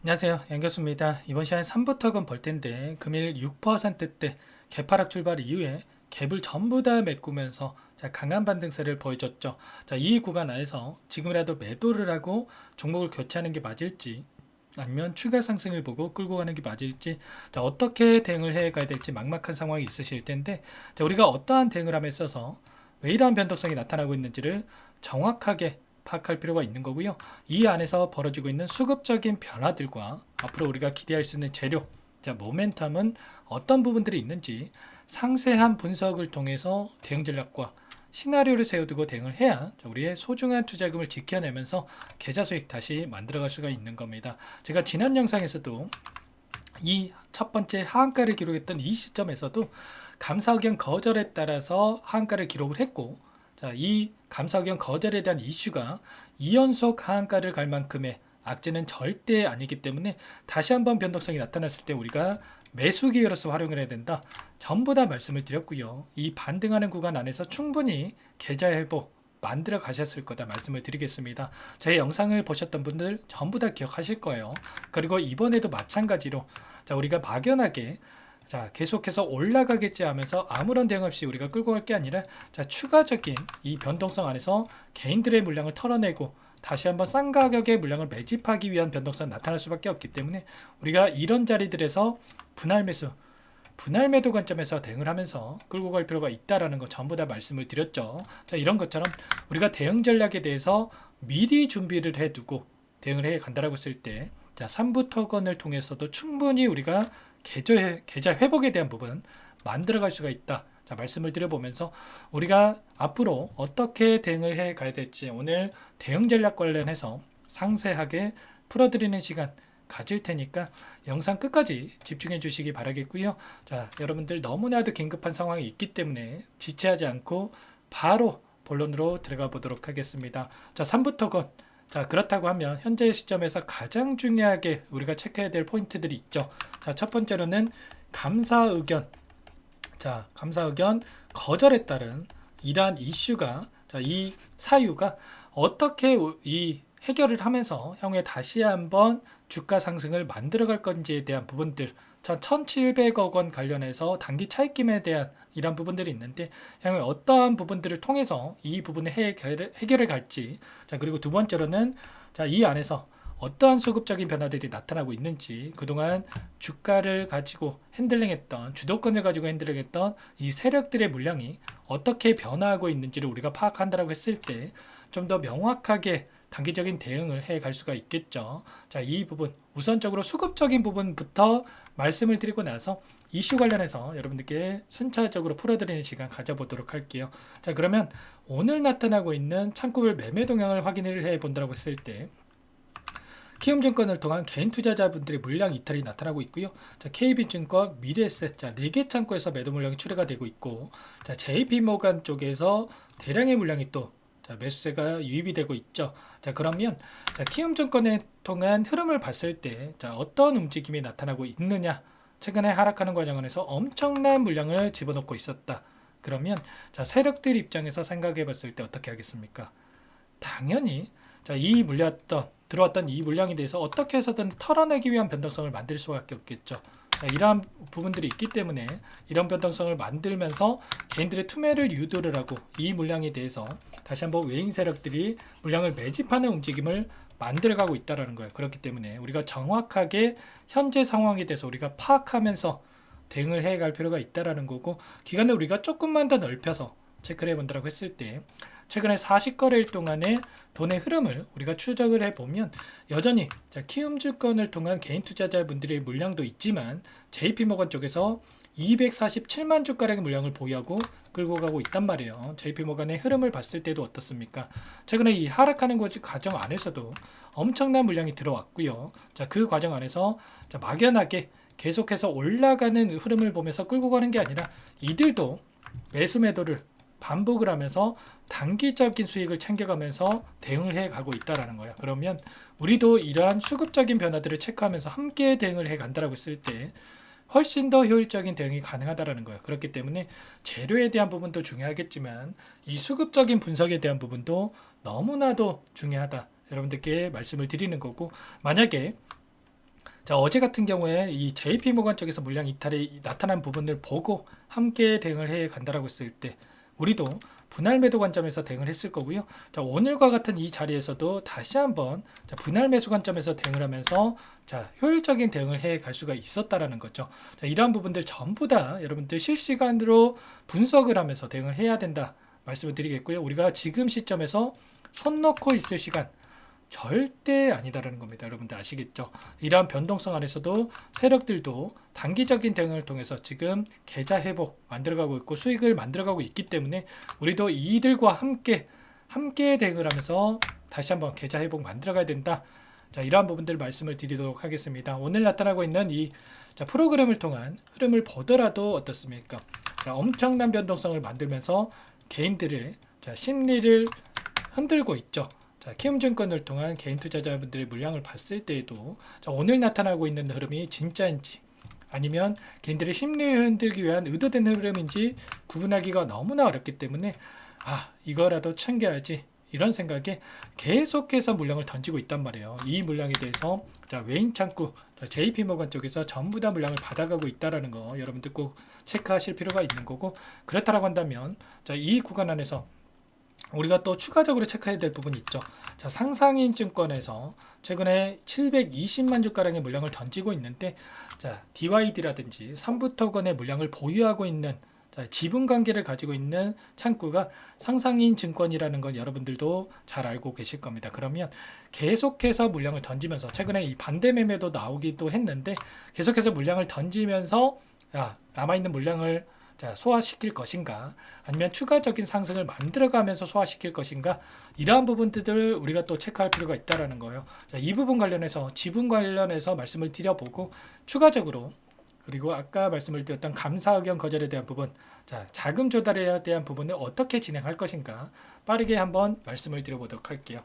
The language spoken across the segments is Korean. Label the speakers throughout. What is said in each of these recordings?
Speaker 1: 안녕하세요. 양교수입니다. 이번 시간에 3부터건 볼 텐데 금일 6%대 개파락 출발 이후에 갭을 전부 다 메꾸면서 강한 반등세를 보여줬죠. 이 구간 안에서 지금이라도 매도를 하고 종목을 교체하는 게 맞을지 아니면 추가 상승을 보고 끌고 가는 게 맞을지 어떻게 대응을 해 가야 될지 막막한 상황이 있으실 텐데 우리가 어떠한 대응을 함에 있어서 왜 이러한 변동성이 나타나고 있는지를 정확하게 파악할 필요가 있는 거고요. 이 안에서 벌어지고 있는 수급적인 변화들과 앞으로 우리가 기대할 수 있는 재료, 모멘텀은 어떤 부분들이 있는지 상세한 분석을 통해서 대응 전략과 시나리오를 세워두고 대응을 해야 우리의 소중한 투자금을 지켜내면서 계좌 수익 다시 만들어갈 수가 있는 겁니다. 제가 지난 영상에서도 이 첫 번째 하한가를 기록했던 이 시점에서도 감사 의견 거절에 따라서 하한가를 기록을 했고, 이 감사 의견 거절에 대한 이슈가 2연속 하한가를 갈 만큼의 악재는 절대 아니기 때문에 다시 한번 변동성이 나타났을 때 우리가 매수 기회로서 활용을 해야 된다. 전부 다 말씀을 드렸고요. 이 반등하는 구간 안에서 충분히 계좌 회복 만들어 가셨을 거다 말씀을 드리겠습니다. 제 영상을 보셨던 분들 전부 다 기억하실 거예요. 그리고 이번에도 마찬가지로 우리가 막연하게 계속해서 올라가겠지 하면서 아무런 대응 없이 우리가 끌고 갈 게 아니라 추가적인 이 변동성 안에서 개인들의 물량을 털어내고 다시 한번 싼 가격의 물량을 매집하기 위한 변동성이 나타날 수밖에 없기 때문에 우리가 이런 자리들에서 분할 매수, 분할 매도 관점에서 대응을 하면서 끌고 갈 필요가 있다라는 거 전부 다 말씀을 드렸죠. 이런 것처럼 우리가 대응 전략에 대해서 미리 준비를 해두고 대응을 해 간다라고 했을 때 3부 토건을 통해서도 충분히 우리가 계좌 회복에 대한 부분 만들어갈 수가 있다. 말씀을 드려보면서 우리가 앞으로 어떻게 대응을 해 가야 될지 오늘 대응 전략 관련해서 상세하게 풀어드리는 시간 가질 테니까 영상 끝까지 집중해 주시기 바라겠고요. 여러분들 너무나도 긴급한 상황이 있기 때문에 지체하지 않고 바로 본론으로 들어가 보도록 하겠습니다. 3부 토건. 그렇다고 하면 현재 시점에서 가장 중요하게 우리가 체크해야 될 포인트들이 있죠. 첫 번째로는 감사 의견. 감사 의견 거절에 따른 이러한 이슈가 이 사유가 어떻게 이 해결을 하면서 향후에 다시 한번 주가 상승을 만들어갈 건지에 대한 부분들 1,700억 원 관련해서 단기 차익김에 대한 이런 부분들이 있는데 향후에 어떠한 부분들을 통해서 이 부분의 해결을 갈지 그리고 두 번째로는 이 안에서 어떠한 수급적인 변화들이 나타나고 있는지 그동안 주가를 가지고 핸들링했던 주도권을 가지고 핸들링했던 이 세력들의 물량이 어떻게 변화하고 있는지를 우리가 파악한다고 했을 때 좀 더 명확하게 단기적인 대응을 해 갈 수가 있겠죠. 이 부분 우선적으로 수급적인 부분부터 말씀을 드리고 나서 이슈 관련해서 여러분들께 순차적으로 풀어드리는 시간 가져보도록 할게요. 그러면 오늘 나타나고 있는 창구별 매매 동향을 확인을 해 본다고 했을 때 키움증권을 통한 개인 투자자분들의 물량 이탈이 나타나고 있고요. KB증권, 미래에셋 4개 창구에서 매도 물량이 출회가 되고 있고 JP모간 쪽에서 대량의 물량이 또 매수세가 유입이 되고 있죠. 그러면 키움증권을 통한 흐름을 봤을 때 어떤 움직임이 나타나고 있느냐. 최근에 하락하는 과정 안에서 엄청난 물량을 집어넣고 있었다. 그러면 세력들 입장에서 생각해 봤을 때 어떻게 하겠습니까? 당연히 이 들어왔던 이 물량에 대해서 어떻게 해서든 털어내기 위한 변동성을 만들 수밖에 없겠죠. 이러한 부분들이 있기 때문에 이런 변동성을 만들면서 개인들의 투매를 유도를 하고 이 물량에 대해서 다시 한번 외인 세력들이 물량을 매집하는 움직임을 만들어가고 있다는 거예요. 그렇기 때문에 우리가 정확하게 현재 상황에 대해서 우리가 파악하면서 대응을 해갈 필요가 있다는 거고 기간을 우리가 조금만 더 넓혀서 체크를 해본다고 했을 때 최근에 40거래일 동안의 돈의 흐름을 우리가 추적을 해보면 여전히 키움증권을 통한 개인 투자자분들의 물량도 있지만 JP모건 쪽에서 247만 주가량의 물량을 보유하고 끌고 가고 있단 말이에요. JP모건의 흐름을 봤을 때도 어떻습니까? 최근에 이 하락하는 과정 안에서도 엄청난 물량이 들어왔고요. 그 과정 안에서 막연하게 계속해서 올라가는 흐름을 보면서 끌고 가는 게 아니라 이들도 매수 매도를 반복을 하면서 단기적인 수익을 챙겨가면서 대응을 해가고 있다라는 거예요. 그러면 우리도 이러한 수급적인 변화들을 체크하면서 함께 대응을 해간다라고 했을 때 훨씬 더 효율적인 대응이 가능하다라는 거예요. 그렇기 때문에 재료에 대한 부분도 중요하겠지만 이 수급적인 분석에 대한 부분도 너무나도 중요하다. 여러분들께 말씀을 드리는 거고 만약에 자, 어제 같은 경우에 이 JP모건 쪽에서 물량 이탈이 나타난 부분을 보고 함께 대응을 해 간다라고 했을 때 우리도 분할 매도 관점에서 대응을 했을 거고요. 자, 오늘과 같은 이 자리에서도 다시 한번 자, 분할 매수 관점에서 대응을 하면서 자, 효율적인 대응을 해 갈 수가 있었다라는 거죠. 자, 이러한 부분들 전부 다 여러분들 실시간으로 분석을 하면서 대응을 해야 된다 말씀을 드리겠고요. 우리가 지금 시점에서 손 놓고 있을 시간 절대 아니다라는 겁니다. 여러분들 아시겠죠? 이러한 변동성 안에서도 세력들도 단기적인 대응을 통해서 지금 계좌 회복 만들어가고 있고 수익을 만들어가고 있기 때문에 우리도 이들과 함께 대응을 하면서 다시 한번 계좌 회복 만들어가야 된다. 자, 이러한 부분들 말씀을 드리도록 하겠습니다. 오늘 나타나고 있는 이 프로그램을 통한 흐름을 보더라도 어떻습니까? 자, 엄청난 변동성을 만들면서 개인들의 심리를 흔들고 있죠. 자, 키움증권을 통한 개인 투자자분들의 물량을 봤을 때에도 자, 오늘 나타나고 있는 흐름이 진짜인지 아니면 개인들의 심리를 흔들기 위한 의도된 흐름인지 구분하기가 너무나 어렵기 때문에 이거라도 챙겨야지 이런 생각에 계속해서 물량을 던지고 있단 말이에요. 이 물량에 대해서 자, 외인 창구 JP모건 쪽에서 전부 다 물량을 받아가고 있다라는 거 여러분들 꼭 체크하실 필요가 있는 거고, 그렇다라고 한다면 자, 이 구간 안에서 우리가 또 추가적으로 체크해야 될 부분이 있죠. 자, 상상인 증권에서 최근에 720만 주가량의 물량을 던지고 있는데 자, DYD라든지 삼부토건의 물량을 보유하고 있는 자, 지분 관계를 가지고 있는 창구가 상상인 증권이라는 건 여러분들도 잘 알고 계실 겁니다. 그러면 계속해서 물량을 던지면서 최근에 이 반대 매매도 나오기도 했는데 계속해서 물량을 던지면서 남아있는 물량을 자, 소화시킬 것인가 아니면 추가적인 상승을 만들어가면서 소화시킬 것인가, 이러한 부분들을 우리가 또 체크할 필요가 있다는 거예요. 자, 이 부분 관련해서 지분 관련해서 말씀을 드려보고 추가적으로 그리고 아까 말씀을 드렸던 감사 의견 거절에 대한 부분, 자, 자금 조달에 대한 부분을 어떻게 진행할 것인가 빠르게 한번 말씀을 드려보도록 할게요.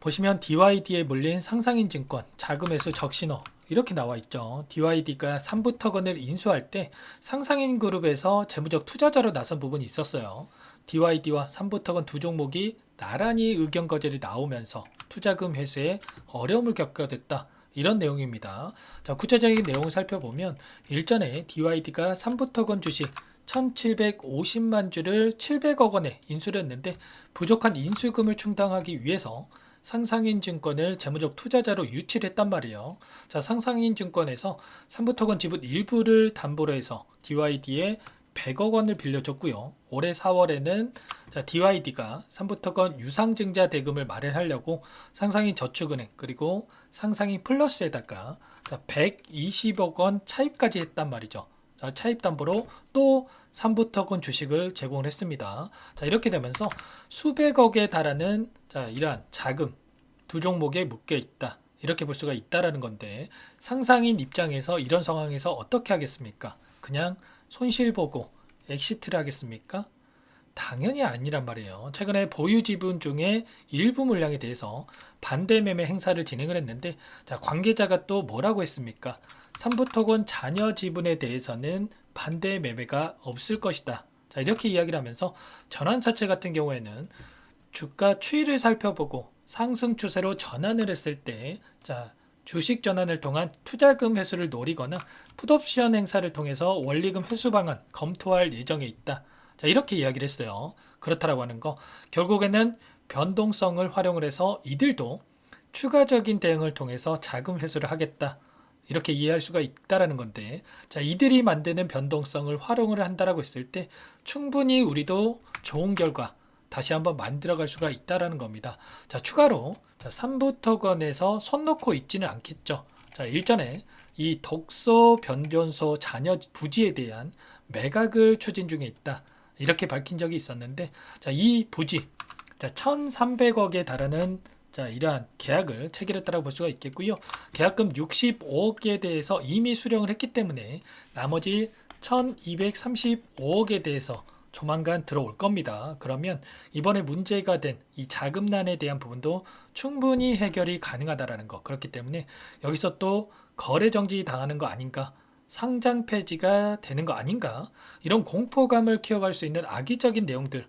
Speaker 1: 보시면 DYD에 물린 상상인 증권 자금 매수 적신호 이렇게 나와 있죠. DYD가 삼부토건을 인수할 때 상상인 그룹에서 재무적 투자자로 나선 부분이 있었어요. DYD와 삼부토건 두 종목이 나란히 의견 거절이 나오면서 투자금 회수에 어려움을 겪게 됐다. 이런 내용입니다. 자, 구체적인 내용을 살펴보면 일전에 DYD가 삼부토건 주식 1750만 주를 700억 원에 인수를 했는데 부족한 인수금을 충당하기 위해서 상상인 증권을 재무적 투자자로 유치를 했단 말이에요. 자, 상상인 증권에서 삼부토건 지분 일부를 담보로 해서 DYD에 100억 원을 빌려줬고요. 올해 4월에는 자, DYD가 삼부토건 유상증자 대금을 마련하려고 상상인 저축은행 그리고 상상인 플러스에다가 자, 120억 원 차입까지 했단 말이죠. 자, 차입 담보로 또 삼부토건 주식을 제공을 했습니다. 자, 이렇게 되면서 수백억에 달하는 자, 이러한 자금 두 종목에 묶여 있다. 이렇게 볼 수가 있다라는 건데, 상상인 입장에서 이런 상황에서 어떻게 하겠습니까? 그냥 손실 보고 엑시트를 하겠습니까? 당연히 아니란 말이에요. 최근에 보유 지분 중에 일부 물량에 대해서 반대 매매 행사를 진행을 했는데 자, 관계자가 또 뭐라고 했습니까? 삼부토건 잔여 지분에 대해서는 반대 매매가 없을 것이다. 자, 이렇게 이야기를 하면서 전환사채 같은 경우에는 주가 추이를 살펴보고 상승 추세로 전환을 했을 때 자, 주식 전환을 통한 투자금 회수를 노리거나 풋옵션 행사를 통해서 원리금 회수 방안 검토할 예정에 있다. 자, 이렇게 이야기를 했어요. 그렇다라고 하는 거 결국에는 변동성을 활용을 해서 이들도 추가적인 대응을 통해서 자금 회수를 하겠다. 이렇게 이해할 수가 있다라는 건데, 자, 이들이 만드는 변동성을 활용을 한다라고 했을 때 충분히 우리도 좋은 결과 다시 한번 만들어갈 수가 있다라는 겁니다. 자, 추가로 자, 삼부토건에서 손 놓고 있지는 않겠죠. 자, 일전에 이 독소 변전소 잔여 부지에 대한 매각을 추진 중에 있다. 이렇게 밝힌 적이 있었는데, 자, 이 부지 자, 1,300억에 달하는 자, 이러한 계약을 체결했다고 볼 수가 있겠고요. 계약금 65억에 대해서 이미 수령을 했기 때문에 나머지 1,235억에 대해서 조만간 들어올 겁니다. 그러면 이번에 문제가 된 이 자금난에 대한 부분도 충분히 해결이 가능하다라는 거. 그렇기 때문에 여기서 또 거래 정지 당하는 거 아닌가? 상장 폐지가 되는 거 아닌가? 이런 공포감을 키워갈 수 있는 악의적인 내용들,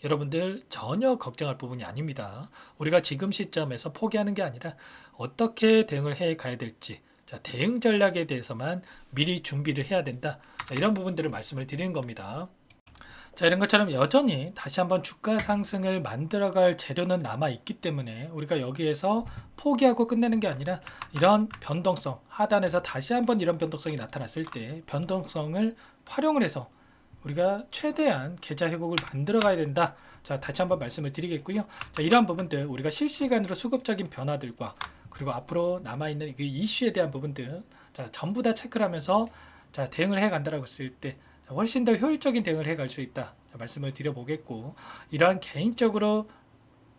Speaker 1: 여러분들 전혀 걱정할 부분이 아닙니다. 우리가 지금 시점에서 포기하는 게 아니라 어떻게 대응을 해 가야 될지, 자, 대응 전략에 대해서만 미리 준비를 해야 된다. 자, 이런 부분들을 말씀을 드리는 겁니다. 자, 이런 것처럼 여전히 다시 한번 주가 상승을 만들어갈 재료는 남아 있기 때문에 우리가 여기에서 포기하고 끝내는 게 아니라 이런 변동성, 하단에서 다시 한번 이런 변동성이 나타났을 때 변동성을 활용을 해서 우리가 최대한 계좌 회복을 만들어 가야 된다. 자, 다시 한번 말씀을 드리겠고요. 자, 이러한 부분들 우리가 실시간으로 수급적인 변화들과 그리고 앞으로 남아있는 그 이슈에 대한 부분들, 자, 전부 다 체크를 하면서 자, 대응을 해 간다라고 했을 때 훨씬 더 효율적인 대응을 해갈 수 있다. 말씀을 드려보겠고, 이러한 개인적으로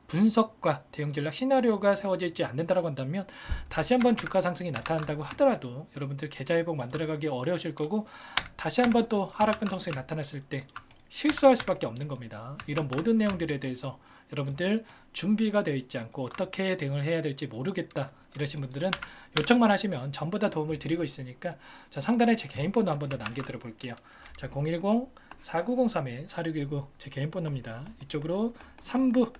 Speaker 1: 분석과 대응 전략 시나리오가 세워져 있지 않는다라고 한다면 다시 한번 주가 상승이 나타난다고 하더라도 여러분들 계좌 회복 만들어가기 어려우실 거고, 다시 한번 또 하락 변동성이 나타났을 때 실수할 수밖에 없는 겁니다. 이런 모든 내용들에 대해서 여러분들 준비가 되어 있지 않고 어떻게 대응을 해야 될지 모르겠다 이러신 분들은 요청만 하시면 전부 다 도움을 드리고 있으니까, 자, 상단에 제 개인 번호 한 번 더 남겨드려 볼게요. 자, 010-4903-4619 제 개인 번호입니다. 이쪽으로 3부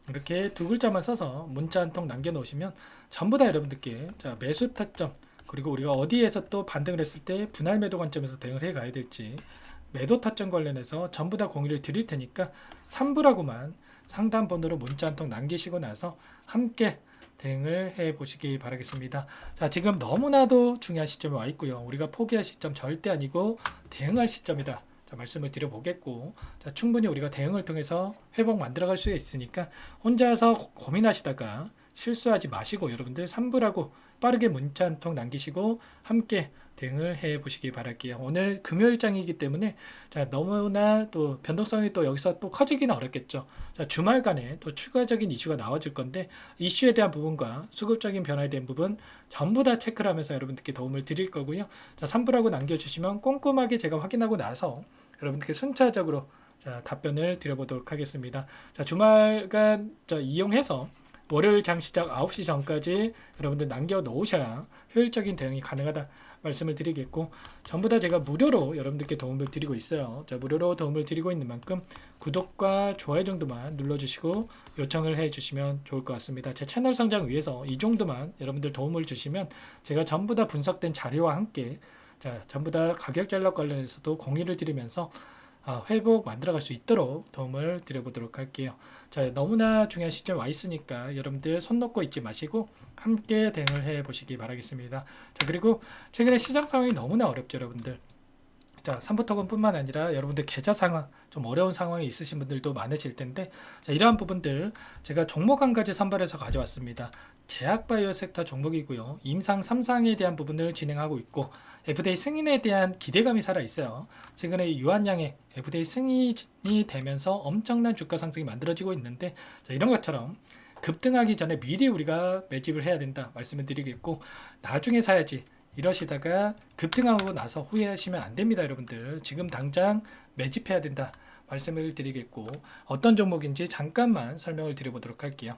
Speaker 1: 이렇게 두 글자만 써서 문자 한 통 남겨놓으시면 전부 다 여러분들께, 자, 매수 타점, 그리고 우리가 어디에서 또 반등을 했을 때 분할 매도 관점에서 대응을 해 가야 될지 매도 타점 관련해서 전부 다 공유를 드릴 테니까 3부라고만 상단 번호로 문자 한 통 남기시고 나서 함께 대응을 해 보시기 바라겠습니다. 자, 지금 너무나도 중요한 시점에 와 있고요. 우리가 포기할 시점 절대 아니고 대응할 시점이다. 자, 말씀을 드려보겠고, 자, 충분히 우리가 대응을 통해서 회복 만들어갈 수 있으니까 혼자서 고민하시다가 실수하지 마시고 여러분들 3부라고 빠르게 문자 한 통 남기시고 함께 대응을 해 보시기 바랄게요. 오늘 금요일장이기 때문에 자, 너무나 또 변동성이 또 여기서 또 커지기는 어렵겠죠. 자, 주말간에 또 추가적인 이슈가 나와줄 건데 이슈에 대한 부분과 수급적인 변화에 대한 부분 전부 다 체크를 하면서 여러분들께 도움을 드릴 거고요. 자, 3부라고 남겨주시면 꼼꼼하게 제가 확인하고 나서 여러분들께 순차적으로 자, 답변을 드려보도록 하겠습니다. 자, 주말간 이용해서 월요일 장 시작 9시 전까지 여러분들 남겨놓으셔야 효율적인 대응이 가능하다 말씀을 드리겠고, 전부 다 제가 무료로 여러분들께 도움을 드리고 있어요. 자, 무료로 도움을 드리고 있는 만큼 구독과 좋아요 정도만 눌러주시고 요청을 해주시면 좋을 것 같습니다. 제 채널 성장 위해서 이 정도만 여러분들 도움을 주시면 제가 전부 다 분석된 자료와 함께, 자, 전부 다 가격 전략 관련해서도 공유를 드리면서 회복 만들어갈 수 있도록 도움을 드려보도록 할게요. 자, 너무나 중요한 시점에 와 있으니까 여러분들 손 놓고 있지 마시고 함께 대응을 해 보시기 바라겠습니다. 자, 그리고 최근에 시장 상황이 너무나 어렵죠, 여러분들. 자, 삼부토건뿐만 아니라 여러분들 계좌 상황 좀 어려운 상황이 있으신 분들도 많으실 텐데, 자, 이러한 부분들 제가 종목 한 가지 선발해서 가져왔습니다. 제약바이오 섹터 종목이고요. 임상 3상에 대한 부분을 진행하고 있고 FDA 승인에 대한 기대감이 살아 있어요. 최근에 유한양의 FDA 승인이 되면서 엄청난 주가 상승이 만들어지고 있는데, 자, 이런 것처럼 급등하기 전에 미리 우리가 매집을 해야 된다 말씀을 드리겠고, 나중에 사야지 이러시다가 급등하고 나서 후회하시면 안 됩니다. 여러분들 지금 당장 매집해야 된다 말씀을 드리겠고, 어떤 종목인지 잠깐만 설명을 드려보도록 할게요.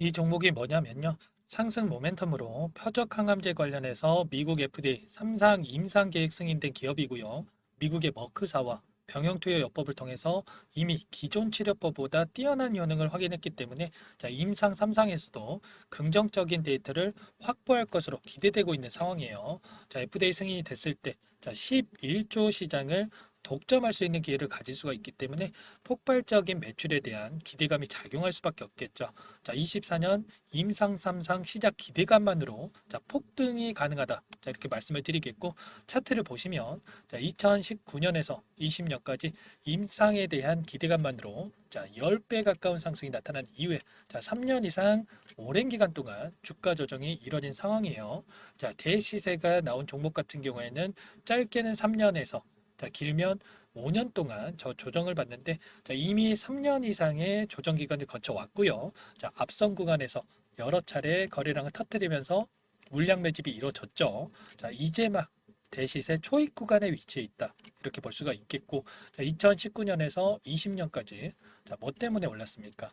Speaker 1: 이 종목이 뭐냐면요, 상승 모멘텀으로 표적 항암제 관련해서 미국 FDA 3상 임상 계획 승인된 기업이고요. 미국의 머크사와 병용투여요법을 통해서 이미 기존 치료법보다 뛰어난 효능을 확인했기 때문에, 자, 임상 3상에서도 긍정적인 데이터를 확보할 것으로 기대되고 있는 상황이에요. 자, FDA 승인이 됐을 때, 자, 11조 시장을 독점할 수 있는 기회를 가질 수가 있기 때문에 폭발적인 매출에 대한 기대감이 작용할 수밖에 없겠죠. 자, 24년 임상 3상 시작 기대감만으로, 자, 폭등이 가능하다. 자, 이렇게 말씀을 드리겠고, 차트를 보시면, 자, 2019년에서 20년까지 임상에 대한 기대감만으로, 자, 10배 가까운 상승이 나타난 이후에, 자, 3년 이상 오랜 기간 동안 주가 조정이 이뤄진 상황이에요. 자, 대시세가 나온 종목 같은 경우에는 짧게는 3년에서, 자, 길면 5년 동안 저 조정을 받는데, 자, 이미 3년 이상의 조정 기간을 거쳐왔고요. 자, 앞선 구간에서 여러 차례 거래량을 터뜨리면서 물량 매집이 이루어졌죠. 자, 이제 막 대시세 초입 구간에 위치해 있다 이렇게 볼 수가 있겠고, 자, 2019년에서 20년까지, 자, 뭐 때문에 올랐습니까?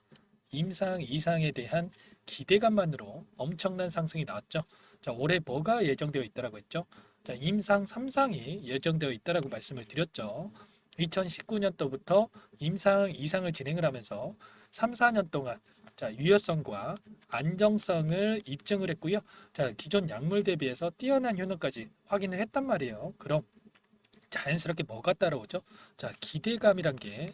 Speaker 1: 임상 이상에 대한 기대감만으로 엄청난 상승이 나왔죠. 자, 올해 뭐가 예정되어 있다라고 했죠? 자, 임상 3상이 예정되어 있다라고 말씀을 드렸죠. 2019년도부터 임상 2상을 진행을 하면서 3, 4년 동안 자, 유효성과 안정성을 입증을 했고요. 자, 기존 약물 대비해서 뛰어난 효능까지 확인을 했단 말이에요. 그럼 자연스럽게 뭐가 따라오죠? 자, 기대감이란 게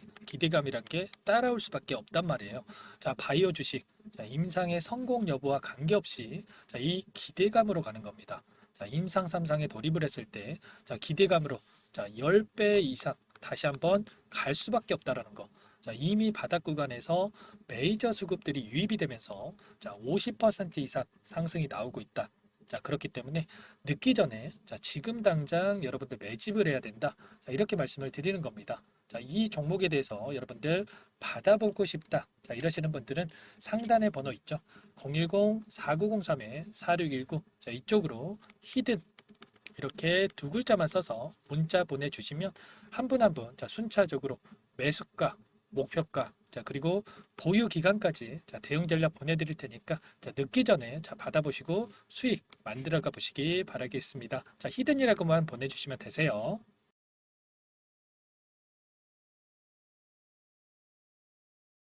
Speaker 1: 따라올 수밖에 없단 말이에요. 자, 바이오 주식, 자, 임상의 성공 여부와 관계없이 자, 이 기대감으로 가는 겁니다. 자, 임상 3상에 돌입을 했을 때, 자, 기대감으로 자, 10배 이상 다시 한번 갈 수밖에 없다라는 거. 자, 이미 바닥 구간에서 메이저 수급들이 유입이 되면서 자, 50% 이상 상승이 나오고 있다. 자, 그렇기 때문에 늦기 전에 자, 지금 당장 여러분들 매집을 해야 된다. 자, 이렇게 말씀을 드리는 겁니다. 자, 이 종목에 대해서 여러분들 받아보고 싶다. 자, 이러시는 분들은 상단에 번호 있죠. 010-4903-4619. 자, 이쪽으로 히든 이렇게 두 글자만 써서 문자 보내주시면 한 분 한 분 자, 순차적으로 매수가, 목표가, 자, 그리고 보유 기간까지 자, 대응 전략 보내드릴 테니까 자, 늦기 전에 자, 받아보시고 수익 만들어가 보시기 바라겠습니다. 자, 히든이라고만 보내주시면 되세요.